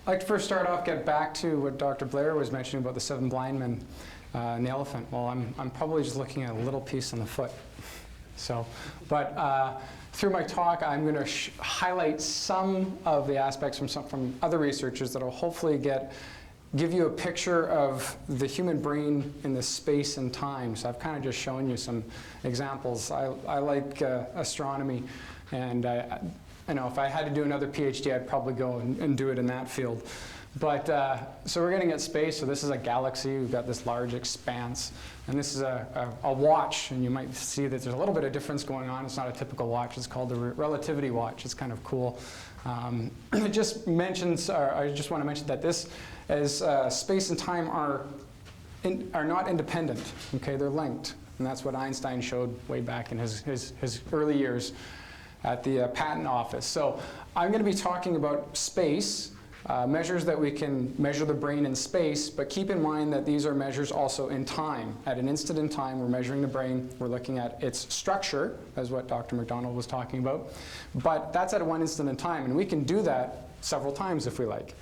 I'd like to first start off, get back to what Dr. Blair was mentioning about the 7 blind men and the elephant. Well, I'm probably just looking at a little piece on the foot. So, but through my talk, I'm going to highlight some of the aspects from other researchers that will hopefully give you a picture of the human brain in the space and time. So I've kind of just shown you some examples. I like astronomy, and I know if I had to do another PhD, I'd probably go and do it in that field. But so we're getting at space. So this is a galaxy. We've got this large expanse, and this is a watch. And you might see that there's a little bit of difference going on. It's not a typical watch. It's called the Relativity Watch. It's kind of cool. It just mentions, I just want to mention that this, as space and time are not independent. Okay, they're linked, and that's what Einstein showed way back in his early years at the patent office. So I'm going to be talking about space, measures that we can measure the brain in space, but keep in mind that these are measures also in time. At an instant in time, we're measuring the brain. We're looking at its structure, as what Dr. McDonald was talking about. But that's at one instant in time, and we can do that several times if we like.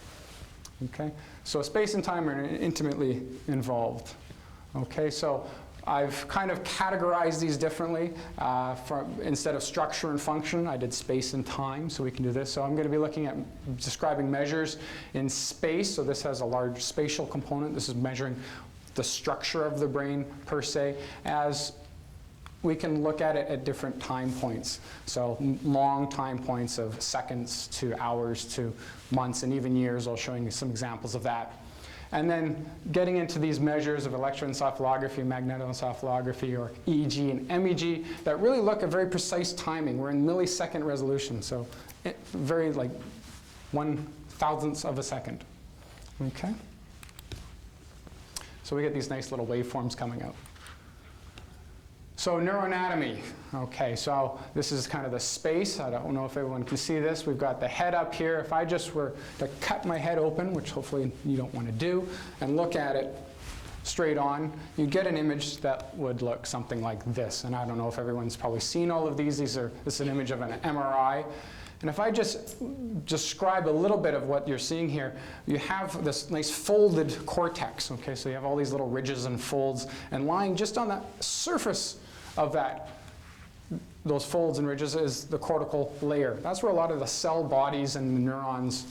Okay? So space and time are intimately involved. Okay, so I've kind of categorized these differently. Instead of structure and function, I did space and time, so we can do this. So I'm going to be looking at describing measures in space. So this has a large spatial component. This is measuring the structure of the brain per se, as we can look at it at different time points. So long time points of seconds to hours to months and even years. I'll show you some examples of that. And then getting into these measures of electroencephalography, magnetoencephalography, or EEG and MEG that really look at very precise timing. We're in millisecond resolution, so very like 1/1000th of a second. Okay? So we get these nice little waveforms coming out. So neuroanatomy. Okay, so this is kind of the space. I don't know if everyone can see this. We've got the head up here. If I just were to cut my head open, which hopefully you don't want to do, and look at it straight on, you'd get an image that would look something like this. And I don't know if everyone's probably seen all of these. This is an image of an MRI. And if I just describe a little bit of what you're seeing here, you have this nice folded cortex. Okay, so you have all these little ridges and folds, and lying just on the surface of those folds and ridges is the cortical layer. That's where a lot of the cell bodies and the neurons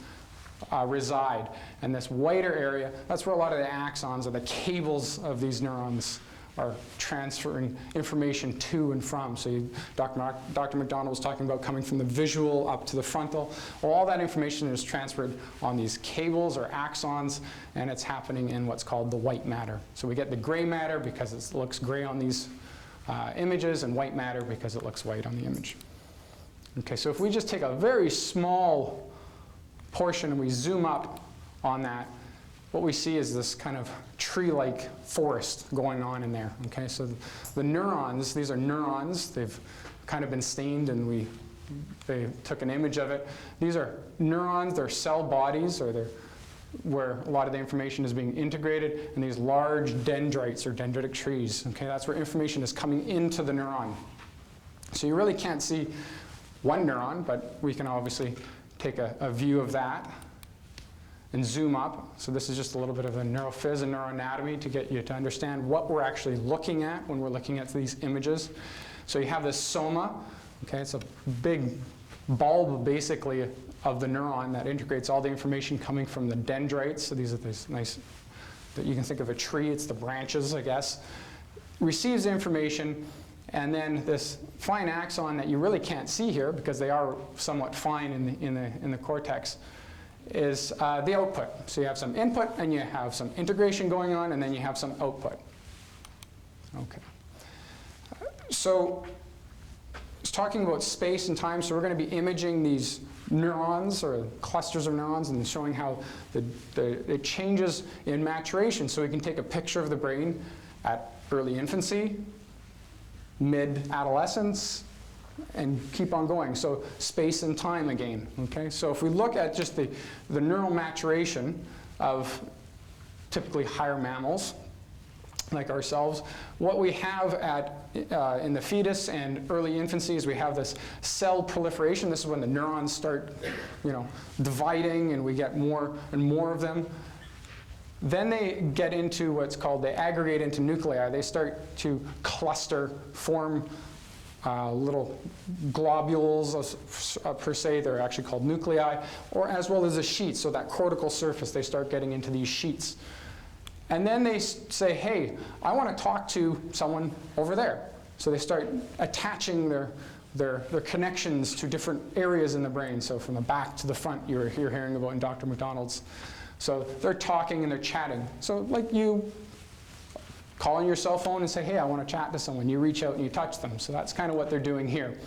reside. And this whiter area, that's where a lot of the axons or the cables of these neurons are transferring information to and from. So Dr. McDonald was talking about coming from the visual up to the frontal. Well, all that information is transferred on these cables or axons, and it's happening in what's called the white matter. So we get the gray matter because it looks gray on these images, and white matter because it looks white on the image. Okay, so if we just take a very small portion and we zoom up on that, what we see is this kind of tree-like forest going on in there. Okay, so the neurons, these are neurons. They've kind of been stained, and they took an image of it. These are neurons. They're cell bodies, or they're where a lot of the information is being integrated, and these large dendrites or dendritic trees. Okay, that's where information is coming into the neuron. So you really can't see one neuron, but we can obviously take a view of that and zoom up. So this is just a little bit of a neurophys and neuroanatomy to get you to understand what we're actually looking at when we're looking at these images. So you have this soma. Okay, it's a big bulb basically of the neuron that integrates all the information coming from the dendrites. So these are these nice, that you can think of a tree, it's the branches, I guess. Receives the information, and then this fine axon that you really can't see here because they are somewhat fine in the cortex is the output. So you have some input, and you have some integration going on, and then you have some output. Okay. So it's talking about space and time, so we're going to be imaging these neurons or clusters of neurons and showing how it changes in maturation. So we can take a picture of the brain at early infancy, mid-adolescence, and keep on going. So space and time again. Okay? So if we look at just the neural maturation of typically higher mammals, like ourselves. What we have in the fetus and early infancy is we have this cell proliferation. This is when the neurons start, dividing, and we get more and more of them. Then they get into what's called, they aggregate into nuclei. They start to cluster, form little globules per se. They're actually called nuclei, or as well as a sheet. So that cortical surface, they start getting into these sheets. And then they say, hey, I want to talk to someone over there. So they start attaching their connections to different areas in the brain. So from the back to the front, you're hearing about in Dr. McDonald's. So they're talking and they're chatting. So like you call on your cell phone and say, hey, I want to chat to someone. You reach out and you touch them. So that's kind of what they're doing here.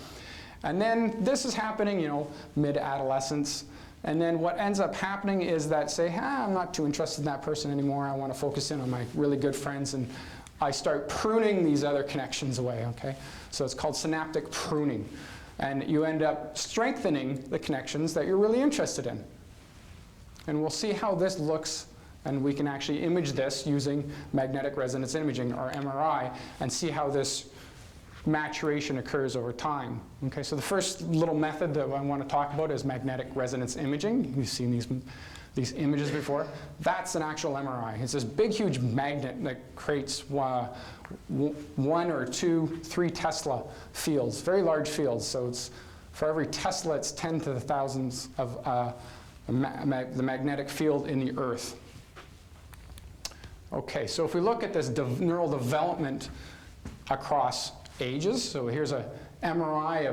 And then this is happening, mid-adolescence. And then what ends up happening is that say, I'm not too interested in that person anymore. I want to focus in on my really good friends. And I start pruning these other connections away, okay? So it's called synaptic pruning. And you end up strengthening the connections that you're really interested in. And we'll see how this looks, and we can actually image this using magnetic resonance imaging, or MRI, and see how this maturation occurs over time. Okay, so the first little method that I want to talk about is magnetic resonance imaging. You've seen these images before. That's an actual MRI. It's this big, huge magnet that creates 1 or 2, 3 Tesla fields, very large fields. So it's for every Tesla, it's 10 to the thousands of the magnetic field in the Earth. Okay, so if we look at this neural development across ages, so here's an MRI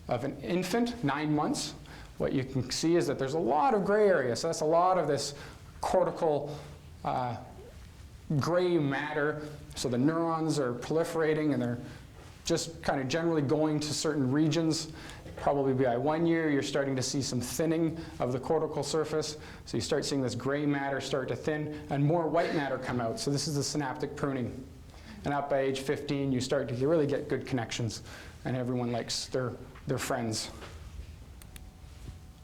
of an infant, 9 months. What you can see is that there's a lot of gray area. So that's a lot of this cortical gray matter. So the neurons are proliferating and they're just kind of generally going to certain regions. Probably by 1 year, you're starting to see some thinning of the cortical surface. So you start seeing this gray matter start to thin and more white matter come out. So this is the synaptic pruning. And up by age 15, you start to really get good connections, and everyone likes their friends.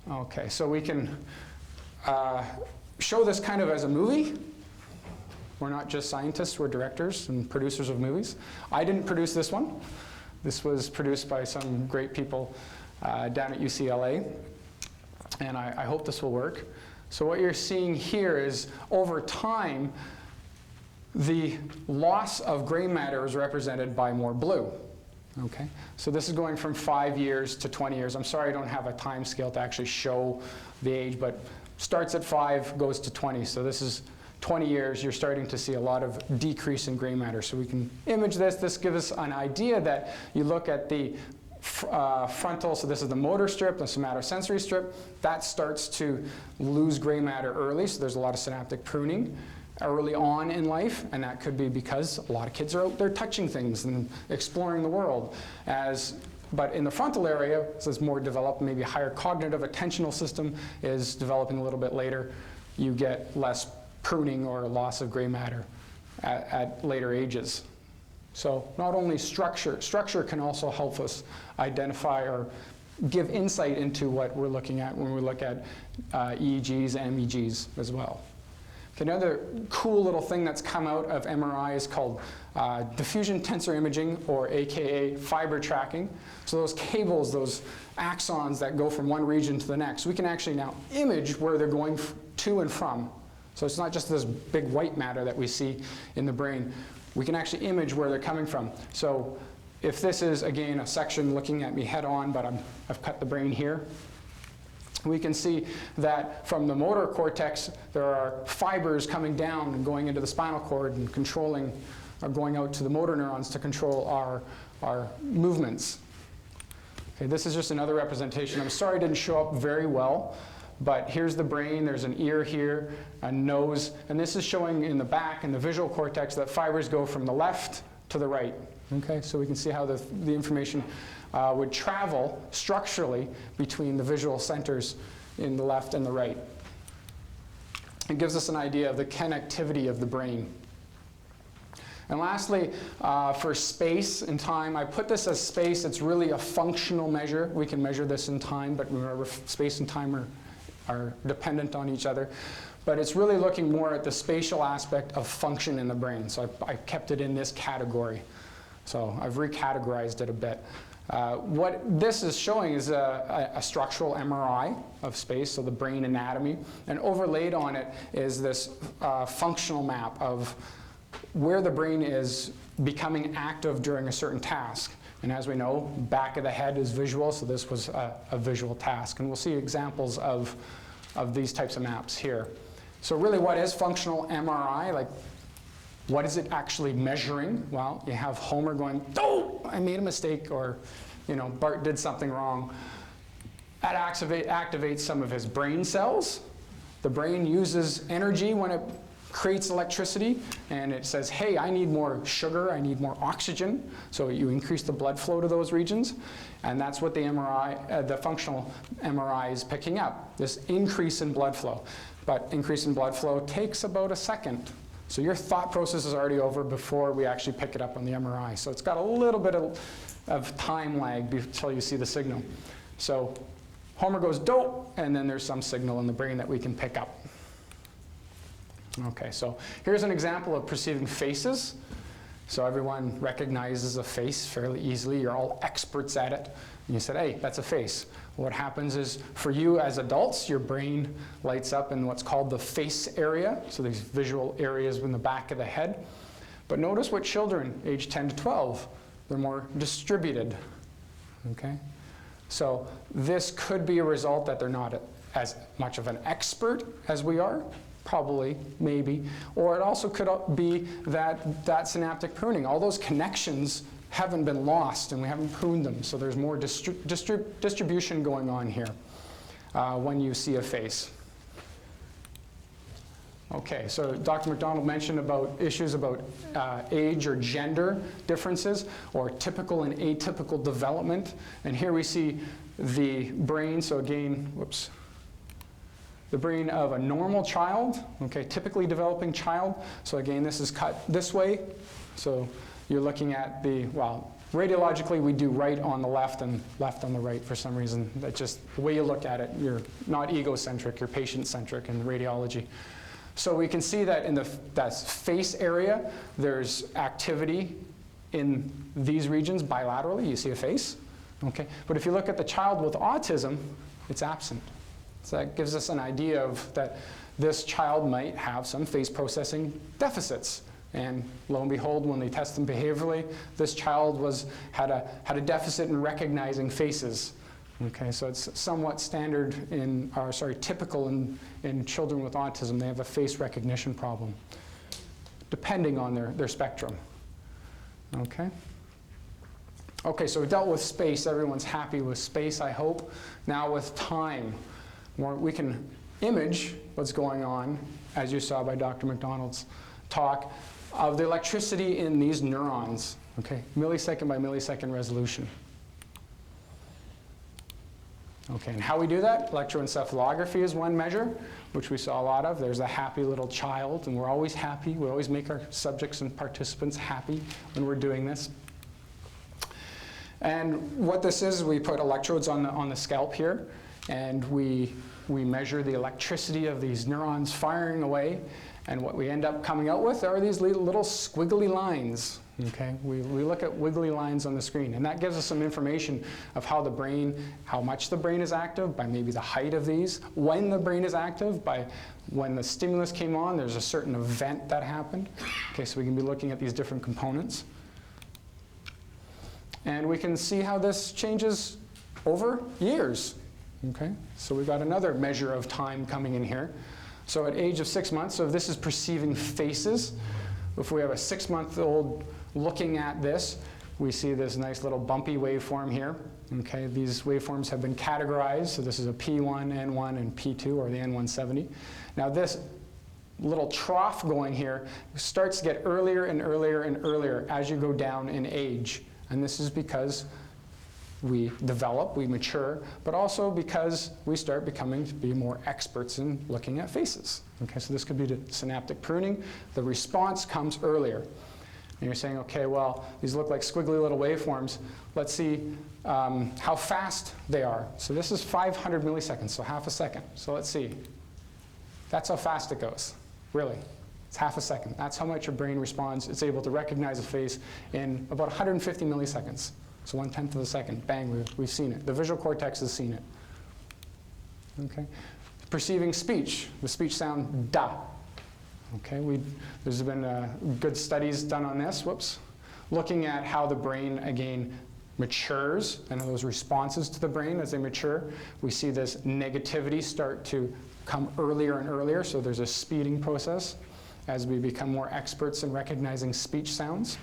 Okay, so we can show this kind of as a movie. We're not just scientists, we're directors and producers of movies. I didn't produce this one. This was produced by some great people down at UCLA, and I hope this will work. So what you're seeing here is, over time, the loss of gray matter is represented by more blue. Okay, so this is going from 5 years to 20 years. I'm sorry I don't have a time scale to actually show the age, but starts at 5, goes to 20. So this is 20 years, you're starting to see a lot of decrease in gray matter. So we can image this. This gives us an idea that you look at the frontal, so this is the motor strip, the somatosensory strip, that starts to lose gray matter early. So there's a lot of synaptic pruning early on in life, and that could be because a lot of kids are out there touching things and exploring the world. But in the frontal area, so it's more developed, maybe a higher cognitive attentional system is developing a little bit later, you get less pruning or loss of gray matter at later ages. So not only structure can also help us identify or give insight into what we're looking at when we look at EEGs and MEGs as well. Another cool little thing that's come out of MRI is called diffusion tensor imaging, or AKA fiber tracking. So those cables, those axons that go from one region to the next, we can actually now image where they're going to and from. So it's not just this big white matter that we see in the brain. We can actually image where they're coming from. So if this is, again, a section looking at me head on, but I've cut the brain here, we can see that from the motor cortex, there are fibers coming down and going into the spinal cord and controlling, or going out to the motor neurons to control our movements. Okay, this is just another representation. I'm sorry it didn't show up very well, but here's the brain. There's an ear here, a nose, and this is showing in the back, in the visual cortex, that fibers go from the left to the right. Okay, so we can see how the information would travel structurally between the visual centers in the left and the right. It gives us an idea of the connectivity of the brain. And lastly, for space and time, I put this as space. It's really a functional measure. We can measure this in time, but remember, space and time are dependent on each other. but it's really looking more at the spatial aspect of function in the brain. So I kept it in this category. So I've recategorized it a bit. What this is showing is a structural MRI of space, so the brain anatomy, and overlaid on it is this functional map of where the brain is becoming active during a certain task. And as we know, back of the head is visual, so this was a visual task. And we'll see examples of these types of maps here. So really, what is functional MRI? Like, what is it actually measuring? Well, you have Homer going, "Oh, I made a mistake," or, you know, Bart did something wrong. That activates some of his brain cells. The brain uses energy when it creates electricity, and it says, hey, I need more sugar, I need more oxygen. So you increase the blood flow to those regions, and that's what the MRI, the functional MRI is picking up, this increase in blood flow. But increase in blood flow takes about a second. So your thought process is already over before we actually pick it up on the MRI. So it's got a little bit of time lag until you see the signal. So Homer goes, dope, and then there's some signal in the brain that we can pick up. Okay, so here's an example of perceiving faces. So everyone recognizes a face fairly easily. You're all experts at it. And you said, hey, that's a face. What happens is, for you as adults, your brain lights up in what's called the face area. So these visual areas in the back of the head. But notice what children, age 10 to 12, they're more distributed. Okay? So this could be a result that they're not as much of an expert as we are. Probably, maybe. Or it also could be that synaptic pruning. All those connections haven't been lost and we haven't pruned them. So there's more distribution going on here when you see a face. Okay, so Dr. McDonald mentioned about issues about age or gender differences, or typical and atypical development. And here we see the brain, so again, whoops. The brain of a normal child, okay, typically developing child. So again, this is cut this way. So you're looking at the, well, radiologically we do right on the left and left on the right for some reason. That's just the way you look at it. You're not egocentric, you're patient-centric in radiology. So we can see that in that face area, there's activity in these regions bilaterally. You see a face, okay? But if you look at the child with autism, it's absent. So that gives us an idea of that this child might have some face processing deficits. And lo and behold, when they test them behaviorally, this child had a deficit in recognizing faces. Okay, so it's somewhat standard in, or sorry, typical in children with autism. They have a face recognition problem, depending on their spectrum. Okay. Okay, so we dealt with space. Everyone's happy with space, I hope. Now with time. We can image what's going on, as you saw by Dr. McDonald's talk, of the electricity in these neurons, okay, millisecond by millisecond resolution. Okay, and how we do that? Electroencephalography is one measure, which we saw a lot of. There's a happy little child, and we're always happy. We always make our subjects and participants happy when we're doing this. And what this is, we put electrodes on the scalp here, and we measure the electricity of these neurons firing away, and what we end up coming out with are these little squiggly lines. Okay, we look at wiggly lines on the screen, and that gives us some information of how the brain, how much the brain is active, by maybe the height of these, when the brain is active, by when the stimulus came on, there's a certain event that happened. Okay, so we can be looking at these different components. And we can see how this changes over years. Okay, so we've got another measure of time coming in here. So at age of 6 months, so if this is perceiving faces, if we have a 6-month-old looking at this, we see this nice little bumpy waveform here. Okay, these waveforms have been categorized, so this is a P1, N1, and P2, or the N170. Now this little trough going here starts to get earlier and earlier and earlier as you go down in age. And this is because we develop, we mature, but also because we start becoming to be more experts in looking at faces. Okay, so this could be the synaptic pruning. The response comes earlier. And you're saying, okay, well, these look like squiggly little waveforms. Let's see how fast they are. So this is 500 milliseconds, so half a second. So let's see. That's how fast it goes, really. It's half a second. That's how much your brain responds. It's able to recognize a face in about 150 milliseconds. So 1/10 of a second, bang, we've seen it. The visual cortex has seen it. Okay. Perceiving speech, the speech sound da. Okay, there's been good studies done on this, looking at how the brain, again, matures and those responses to the brain as they mature. We see this negativity start to come earlier and earlier, so there's a speeding process as we become more experts in recognizing speech sounds.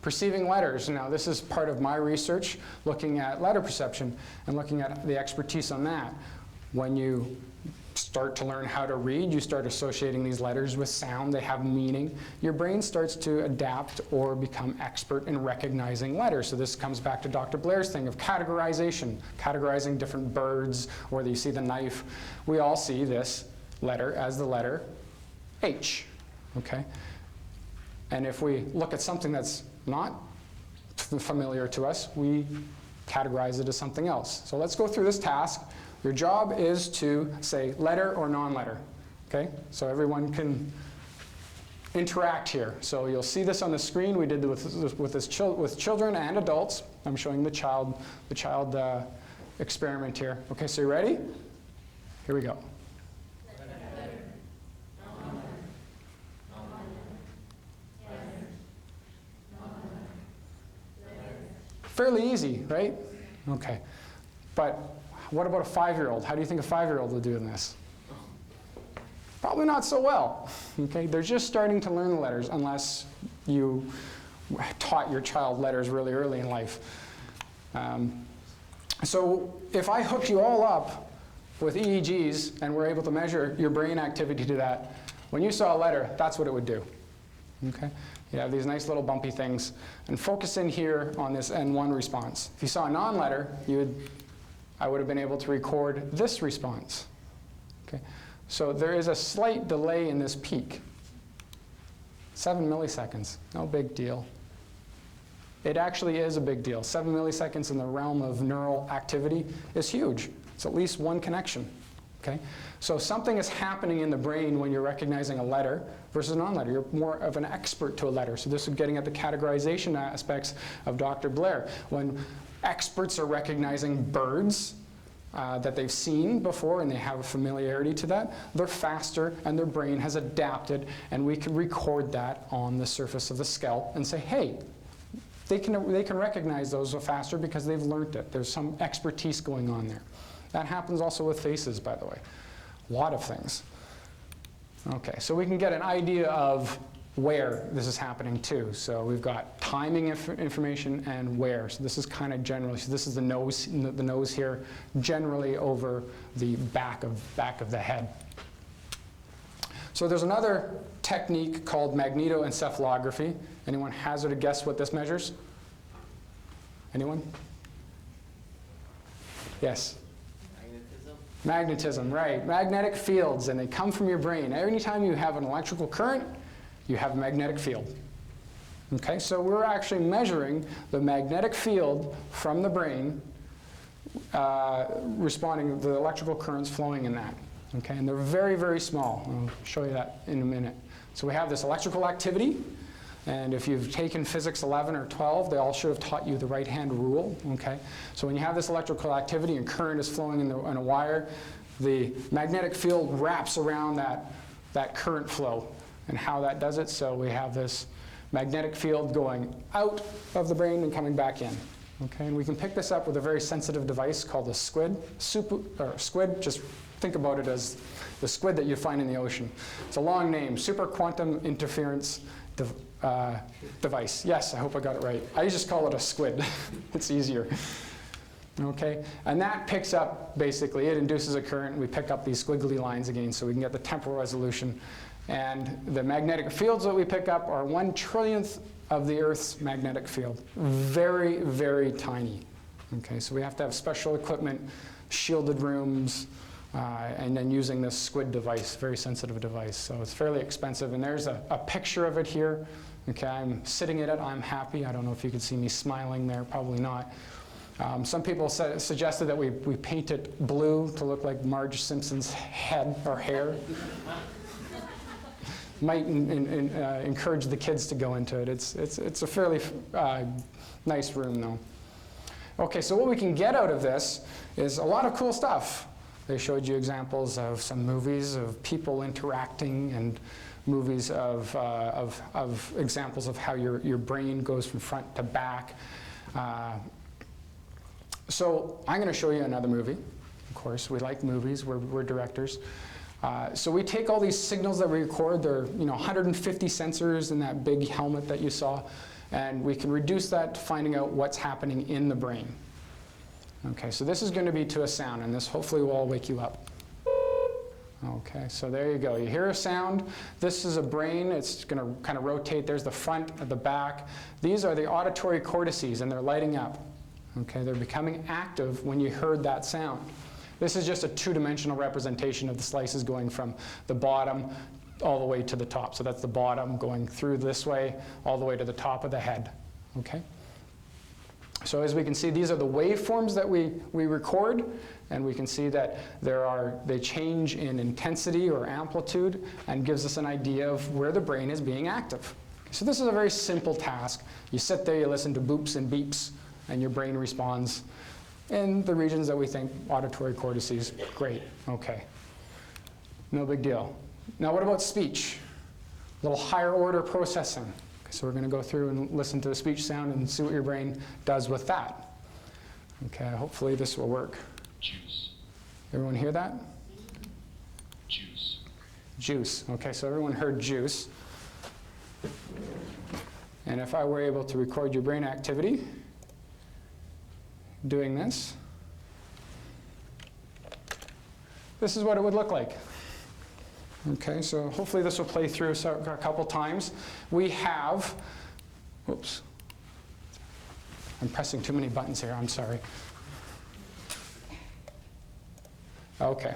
Perceiving letters. Now, this is part of my research, looking at letter perception and looking at the expertise on that. When you start to learn how to read, you start associating these letters with sound, they have meaning. Your brain starts to adapt or become expert in recognizing letters. So this comes back to Dr. Blair's thing of categorization, categorizing different birds, whether you see the knife. We all see this letter as the letter H, okay? And if we look at something that's not familiar to us, we categorize it as something else. So let's go through this task. Your job is to say letter or non-letter, okay? So everyone can interact here. So you'll see this on the screen. We did with children and adults. I'm showing the child experiment here. Okay, so you ready? Here we go. Fairly easy, right? Okay. But what about a 5-year-old? How do you think a 5-year-old would do in this? Probably not so well. Okay? They're just starting to learn the letters unless you taught your child letters really early in life. So if I hooked you all up with EEGs and were able to measure your brain activity to that, when you saw a letter, that's what it would do. Okay? You have these nice little bumpy things. And focus in here on this N1 response. If you saw a non-letter, I would have been able to record this response. Okay? So there is a slight delay in this peak. 7 milliseconds, no big deal. It actually is a big deal. 7 milliseconds in the realm of neural activity is huge. It's at least one connection. Okay? So something is happening in the brain when you're recognizing a letter versus a non-letter. You're more of an expert to a letter. So this is getting at the categorization aspects of Dr. Blair. When experts are recognizing birds that they've seen before and they have a familiarity to that, they're faster and their brain has adapted, and we can record that on the surface of the scalp and say, hey, they can recognize those faster because they've learned it. There's some expertise going on there. That happens also with faces, by the way. A lot of things. Okay, so we can get an idea of where this is happening too. So we've got timing information and where. So this is kind of generally, so this is the nose here, generally over the back of the head. So there's another technique called magnetoencephalography. Anyone hazard a guess what this measures? Anyone? Yes? Magnetism, right. Magnetic fields, and they come from your brain. Anytime you have an electrical current, you have a magnetic field. Okay, so we're actually measuring the magnetic field from the brain responding to the electrical currents flowing in that. Okay, and they're very, very small. I'll show you that in a minute. So we have this electrical activity, and if you've taken physics 11 or 12, they all should have taught you the right-hand rule. Okay, so when you have this electrical activity and current is flowing in a wire, the magnetic field wraps around that current flow. And how that does it, so we have this magnetic field going out of the brain and coming back in. Okay, and we can pick this up with a very sensitive device called a squid. Squid, just think about it as the squid that you find in the ocean. It's a long name, super quantum interference device. Yes, I hope I got it right. I just call it a squid. It's easier. Okay, and that picks up, basically, it induces a current, and we pick up these squiggly lines again so we can get the temporal resolution. And the magnetic fields that we pick up are 1/trillionth of the Earth's magnetic field. Very, very tiny. Okay, so we have to have special equipment, shielded rooms, and then using this squid device, very sensitive device. So it's fairly expensive. And there's a picture of it here. Okay, I'm sitting in it, I'm happy. I don't know if you can see me smiling there, probably not. Some people suggested that we paint it blue to look like Marge Simpson's head or hair. Might encourage the kids to go into it. It's a fairly nice room, though. Okay, so what we can get out of this is a lot of cool stuff. They showed you examples of some movies of people interacting and movies of examples of how your brain goes from front to back. So I'm going to show you another movie. Of course, we like movies. We're directors. So we take all these signals that we record. There are 150 sensors in that big helmet that you saw. And we can reduce that to finding out what's happening in the brain. Okay, so this is going to be to a sound, and this hopefully will all wake you up. Okay, so there you go. You hear a sound. This is a brain. It's going to kind of rotate. There's the front and the back. These are the auditory cortices, and they're lighting up. Okay, they're becoming active when you heard that sound. This is just a two-dimensional representation of the slices going from the bottom all the way to the top. So that's the bottom going through this way all the way to the top of the head. Okay? So as we can see, these are the waveforms that we record, and we can see that they change in intensity or amplitude and gives us an idea of where the brain is being active. Okay, so this is a very simple task. You sit there, you listen to boops and beeps, and your brain responds in the regions that we think auditory cortices. Great. Okay. No big deal. Now what about speech? A little higher order processing. Okay, so we're going to go through and listen to the speech sound and see what your brain does with that. Okay, hopefully this will work. Juice. Everyone hear that? Juice. Juice. Okay, so everyone heard juice. And if I were able to record your brain activity doing this, this is what it would look like. Okay, so hopefully this will play through a couple times. We have, oops, I'm pressing too many buttons here, I'm sorry. Okay.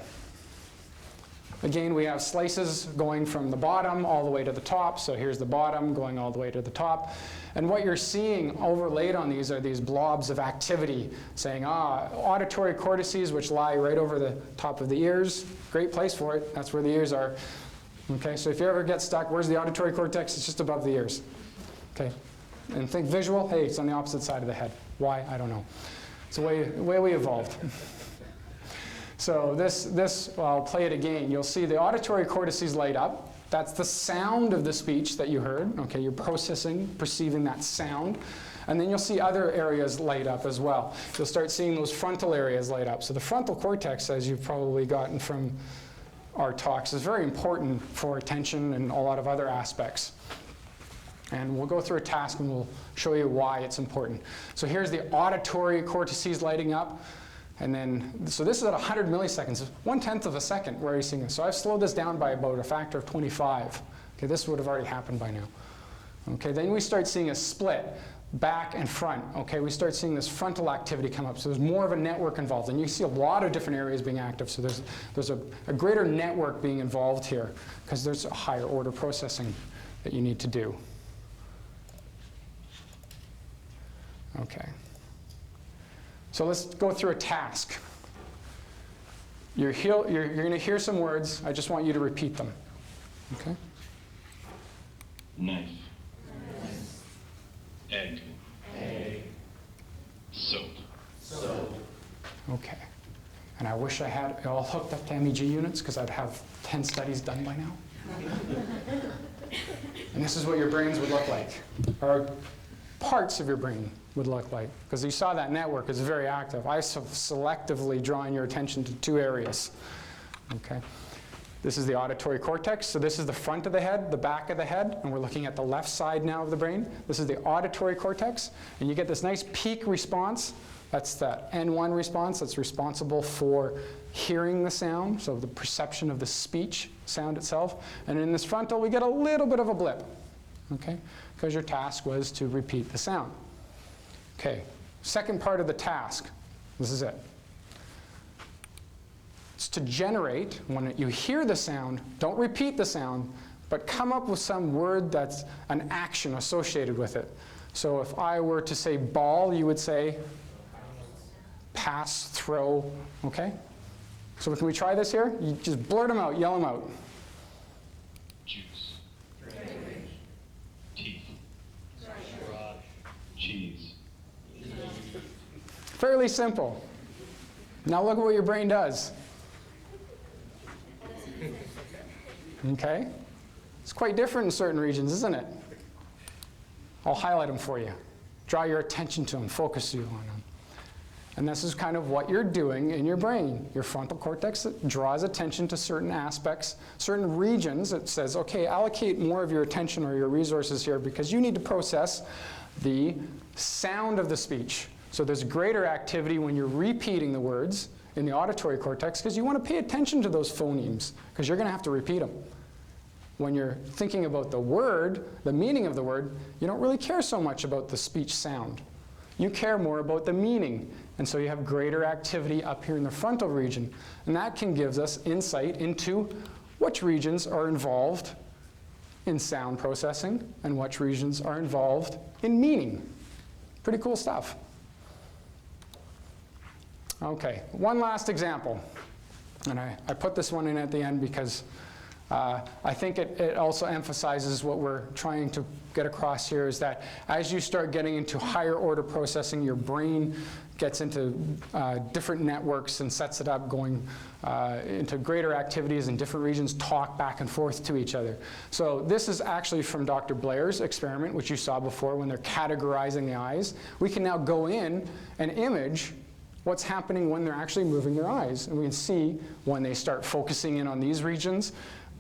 Again, we have slices going from the bottom all the way to the top. So here's the bottom going all the way to the top. And what you're seeing overlaid on these are these blobs of activity saying, auditory cortices, which lie right over the top of the ears. Great place for it. That's where the ears are. Okay, so if you ever get stuck, where's the auditory cortex? It's just above the ears. Okay, and think visual. Hey, it's on the opposite side of the head. Why? I don't know. It's the way we evolved. So I'll play it again. You'll see the auditory cortices light up. That's the sound of the speech that you heard. Okay, you're perceiving that sound. And then you'll see other areas light up as well. You'll start seeing those frontal areas light up. So the frontal cortex, as you've probably gotten from our talks, is very important for attention and a lot of other aspects. And we'll go through a task and we'll show you why it's important. So here's the auditory cortices lighting up. And then, so this is at 100 milliseconds, 1/10 of a second where you're seeing this. So I've slowed this down by about a factor of 25. Okay, this would have already happened by now. Okay, then we start seeing a split, back and front. Okay, we start seeing this frontal activity come up. So there's more of a network involved. And you see a lot of different areas being active. So there's a greater network being involved here because there's a higher order processing that you need to do. Okay. So let's go through a task. You're going to hear some words. I just want you to repeat them. Okay? Knife. Egg. Soap. Okay. And I wish I had it all hooked up to MEG units because I'd have 10 studies done by now. And this is what your brains would look like, or parts of your brain would look like. Because you saw that network is very active. I selectively drawing your attention to two areas. Okay. This is the auditory cortex. So this is the front of the head, the back of the head, and we're looking at the left side now of the brain. This is the auditory cortex, and you get this nice peak response. That's that N1 response that's responsible for hearing the sound, so the perception of the speech sound itself. And in this frontal, we get a little bit of a blip, okay, because your task was to repeat the sound. Okay, second part of the task, this is it. It's to generate, when you hear the sound, don't repeat the sound, but come up with some word that's an action associated with it. So if I were to say ball, you would say pass, throw, okay? So can we try this here? You just blurt them out, yell them out. Juice. Teeth. Cheese. Fairly simple. Now look at what your brain does. Okay? It's quite different in certain regions, isn't it? I'll highlight them for you. Draw your attention to them, focus you on them. And this is kind of what you're doing in your brain. Your frontal cortex draws attention to certain aspects, certain regions. It says, okay, allocate more of your attention or your resources here because you need to process the sound of the speech. So there's greater activity when you're repeating the words in the auditory cortex because you want to pay attention to those phonemes because you're going to have to repeat them. When you're thinking about the word, the meaning of the word, you don't really care so much about the speech sound. You care more about the meaning. And so you have greater activity up here in the frontal region. And that can give us insight into which regions are involved in sound processing and which regions are involved in meaning. Pretty cool stuff. Okay, one last example. And I put this one in at the end because I think it also emphasizes what we're trying to get across here is that as you start getting into higher order processing, your brain gets into different networks and sets it up going into greater activities and different regions talk back and forth to each other. So this is actually from Dr. Blair's experiment, which you saw before when they're categorizing the eyes. We can now go in and image what's happening when they're actually moving their eyes. And we can see when they start focusing in on these regions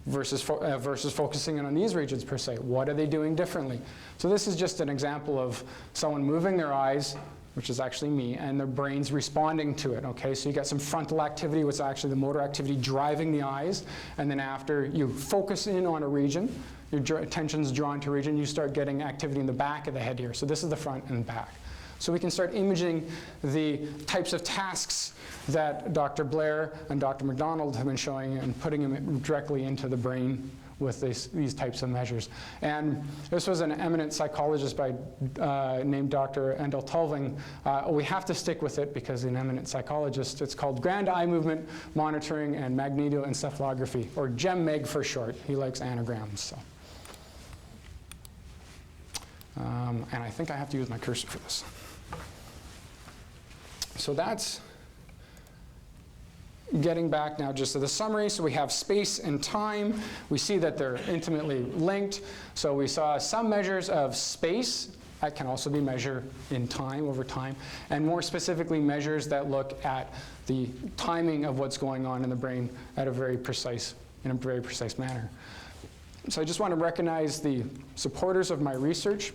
versus focusing in on these regions per se. What are they doing differently? So this is just an example of someone moving their eyes, which is actually me, and their brain's responding to it, okay? So you got some frontal activity, which is actually the motor activity driving the eyes, and then after you focus in on a region, your attention's drawn to a region, you start getting activity in the back of the head here. So this is the front and back. So we can start imaging the types of tasks that Dr. Blair and Dr. McDonald have been showing and putting them directly into the brain with these types of measures. And this was an eminent psychologist named Dr. Endel Tulving. We have to stick with it because an eminent psychologist. It's called Grand Eye Movement Monitoring and Magnetoencephalography, or GEM-MEG for short. He likes anagrams. So. And I think I have to use my cursor for this. So that's getting back now just to the summary. So we have space and time. We see that they're intimately linked. So we saw some measures of space. That can also be measured in time, over time. And more specifically, measures that look at the timing of what's going on in the brain in a very precise manner. So I just want to recognize the supporters of my research.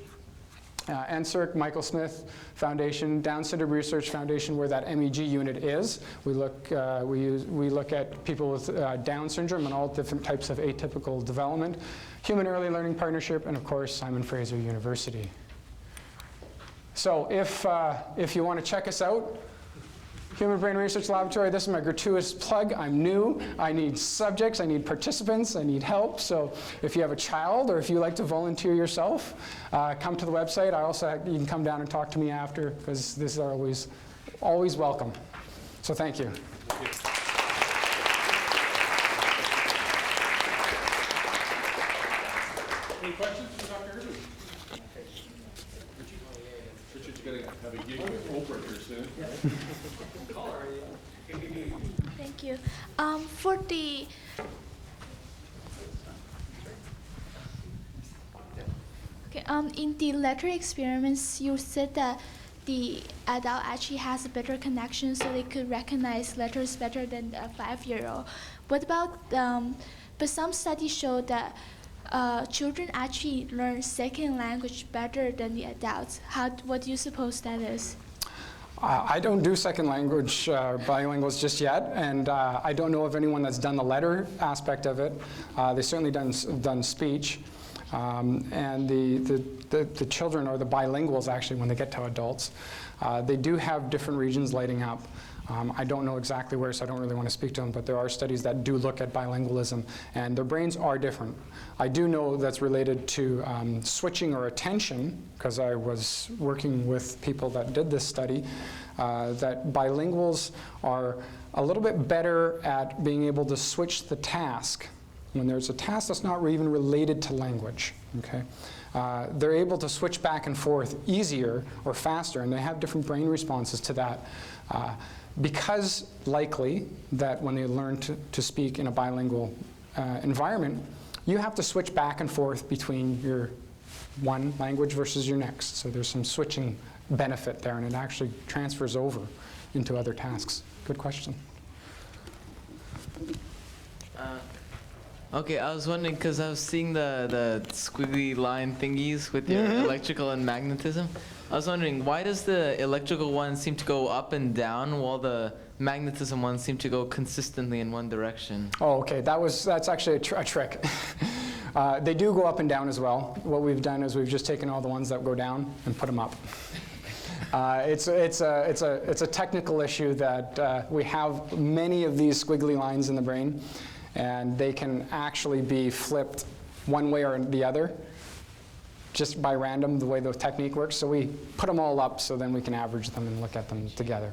NSERC, Michael Smith Foundation, Down Syndrome Research Foundation, where that MEG unit is. We look at people with Down syndrome and all different types of atypical development. Human Early Learning Partnership, and of course, Simon Fraser University. So if you want to check us out, Human Brain Research Laboratory, this is my gratuitous plug. I'm new. I need subjects. I need participants. I need help. So if you have a child or if you like to volunteer yourself, come to the website. You can come down and talk to me after because these are always welcome. So thank you. Any questions for Dr. Herdman? Richard's going to have a gig with Oprah here soon. Thank you. For the in the later experiments, you said that the adult actually has a better connection, so they could recognize letters better than a 5-year-old. What about? But some studies show that children actually learn second language better than the adults. What do you suppose that is? I don't do second language bilinguals just yet, and I don't know of anyone that's done the letter aspect of it. They've certainly done speech. And the children, or the bilinguals actually, when they get to adults, they do have different regions lighting up. I don't know exactly where, so I don't really want to speak to them, but there are studies that do look at bilingualism, and their brains are different. I do know that's related to switching or attention, because I was working with people that did this study, that bilinguals are a little bit better at being able to switch the task when there's a task that's not even related to language, okay? They're able to switch back and forth easier or faster, and they have different brain responses to that. Because likely that when they learn to speak in a bilingual environment, you have to switch back and forth between your one language versus your next. So there's some switching benefit there, and it actually transfers over into other tasks. Good question. Okay, I was wondering, because I was seeing the squiggly line thingies with your electrical and magnetism. I was wondering, why does the electrical one seem to go up and down while the magnetism one seem to go consistently in one direction? Oh, okay, that's actually a trick. They do go up and down as well. What we've done is we've just taken all the ones that go down and put them up. It's a technical issue that we have many of these squiggly lines in the brain, and they can actually be flipped one way or the other, just by random, the way the technique works. So we put them all up so then we can average them and look at them together.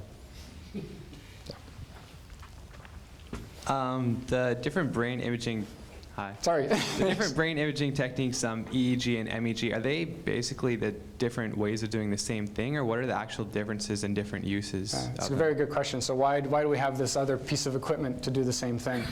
The different brain imaging, Sorry. The different brain imaging techniques, EEG and MEG, are they basically the different ways of doing the same thing, or what are the actual differences and different uses? It's a very good question. So why do we have this other piece of equipment to do the same thing?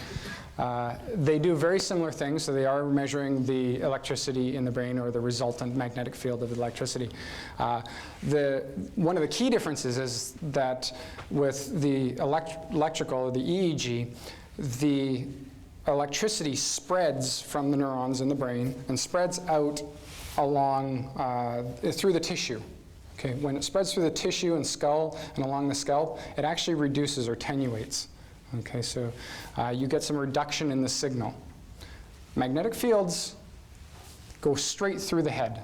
They do very similar things. So they are measuring the electricity in the brain, or the resultant magnetic field of electricity. One of the key differences is that with the electrical, or the EEG, the electricity spreads from the neurons in the brain and spreads out along through the tissue. Okay, when it spreads through the tissue and skull and along the scalp, it actually reduces or attenuates. Okay, so you get some reduction in the signal. Magnetic fields go straight through the head.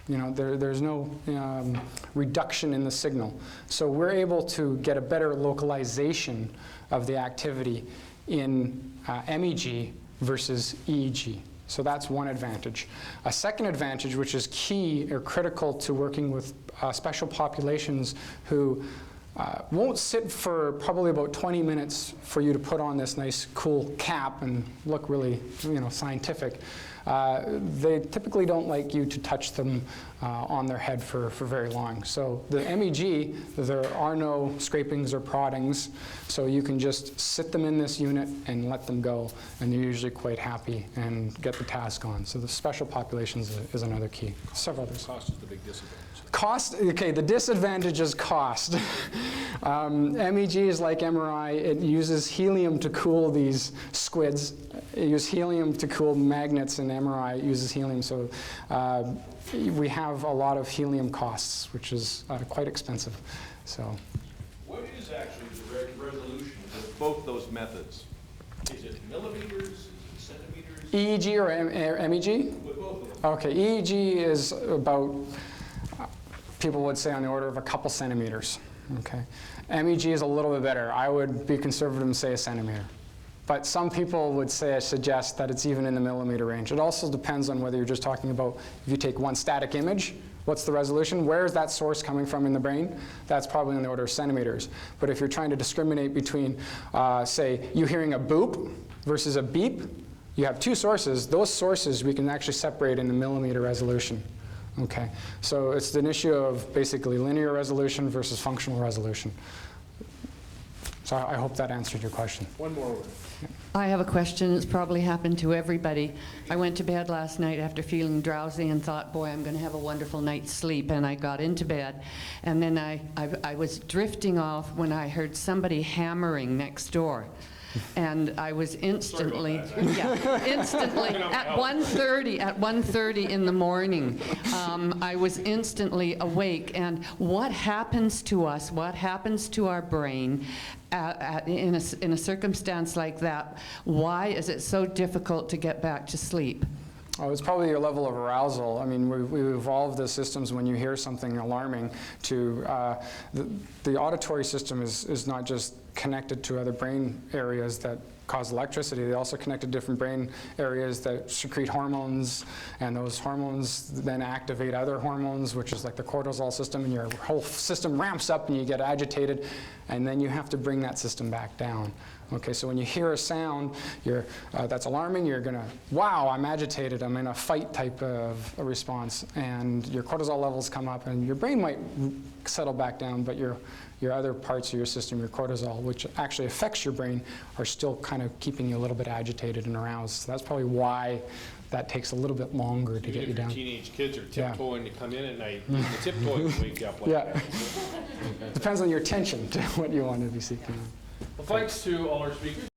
You know, there's no reduction in the signal. So we're able to get a better localization of the activity in MEG versus EEG. So that's one advantage. A second advantage, which is key or critical to working with special populations who won't sit for probably about 20 minutes for you to put on this nice cool cap and look really, scientific. They typically don't like you to touch them on their head for very long. So the MEG, there are no scrapings or proddings, so you can just sit them in this unit and let them go, and they're usually quite happy and get the task on. So the special populations is another key. Several others. Cost is the big disadvantage. Cost, okay, the disadvantage is cost. MEG is like MRI. It uses helium to cool these squids. It uses helium to cool magnets, and MRI uses helium. So we have a lot of helium costs, which is quite expensive. So, What is actually the resolution of both those methods? Is it millimeters? Is it centimeters? EEG or MEG? With both of them. Okay, EEG is about, people would say, on the order of a couple centimeters. Okay, MEG is a little bit better. I would be conservative and say a centimeter. But some people would suggest that it's even in the millimeter range. It also depends on whether you're just talking about, if you take one static image, what's the resolution? Where is that source coming from in the brain? That's probably in the order of centimeters. But if you're trying to discriminate between, say, you hearing a boop versus a beep, you have two sources. Those sources we can actually separate in the millimeter resolution. Okay, so it's an issue of basically linear resolution versus functional resolution. So I hope that answered your question. One more word. I have a question. It's probably happened to everybody. I went to bed last night after feeling drowsy and thought, boy, I'm going to have a wonderful night's sleep. And I got into bed. And then I was drifting off when I heard somebody hammering next door. And I was instantly, instantly at 1:30 in the morning, I was instantly awake. And what happens to us? What happens to our brain in a circumstance like that? Why is it so difficult to get back to sleep? Oh, it's probably your level of arousal. I mean, we evolved the systems when you hear something alarming to, the auditory system is not just connected to other brain areas that cause electricity. They also connect to different brain areas that secrete hormones, and those hormones then activate other hormones, which is like the cortisol system, and your whole system ramps up and you get agitated, and then you have to bring that system back down. Okay, so when you hear a sound that's alarming, you're gonna, wow, I'm agitated, I'm in a fight type of a response, and your cortisol levels come up, and your brain might settle back down, but your other parts of your system, your cortisol, which actually affects your brain, are still kind of keeping you a little bit agitated and aroused. So that's probably why that takes a little bit longer to get you down. Teenage kids are tiptoeing to come in at night, the tiptoeing will wake you up like Yeah. that. Depends on your attention to what you want to be seeking. Well, thanks to all our speakers.